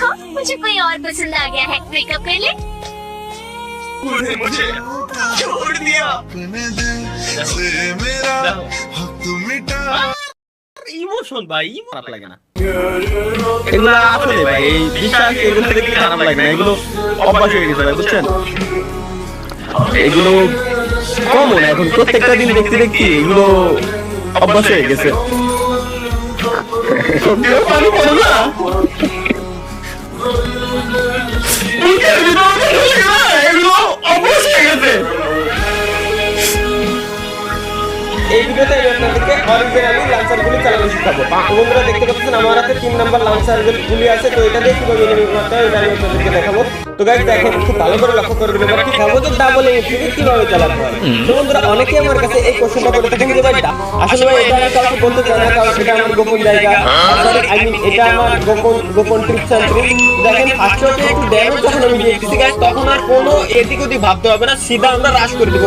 देखो मुझे कोई और पसंद आ गया है, ब्रेकअप कर ले। तूने मुझे छोड़ दिया। ইমোশন ভাই, খারাপ লাগে না এগুলো, আসলে ভাই এই বিশ্বাস এগুলো দেখতে খারাপ লাগে না, এগুলো অভ্যাস হয়ে গেছে ভাই, বুঝছেন? এগুলো কমন এখন, প্রত্যেকটা দিন দেখতে দেখতে এগুলো অভ্যাস হয়ে গেছে। পানি পড়ে না, এগুলো অভ্যাস হয়ে গেছে। এই ভিডিওতে আমি আপনাদেরকে অরিজিনালি লাঞ্চার গুলি চালানো শিখাবো। বন্ধুরা দেখতে পাচ্ছেন আমার হাতে 3 নাম্বার লাঞ্চার গুলি আছে, তো এটা দিয়ে কিভাবে এনিমি মারতে হয় এটা আমি আপনাদেরকে দেখাবো। তো গাইস দেখেন, খুব ভালো করে লক্ষ্য করবেন এবার শিখাবো যে ডাবল এনিমি কিভাবে চালাতে হয়। তো বন্ধুরা অনেকেই আমার কাছে এই কোশ্চেনটা করে থাকেন যে ভাই আসলে ভাই এটা আমি কাউকে বলতে চাই না, কারণ এটা আমার গোপন জায়গা, আই মিন এটা আমার গোপন ট্রিক্স এন্ড ট্রিক। দেখেন ফার্স্ট শটে একটু ড্যামেজ যখন আমি দিয়েছি গাইস, তখন আর কোনো এদিক ওদিক ভাবতে হবে না, সিধা আমরা রাশ করে দেব।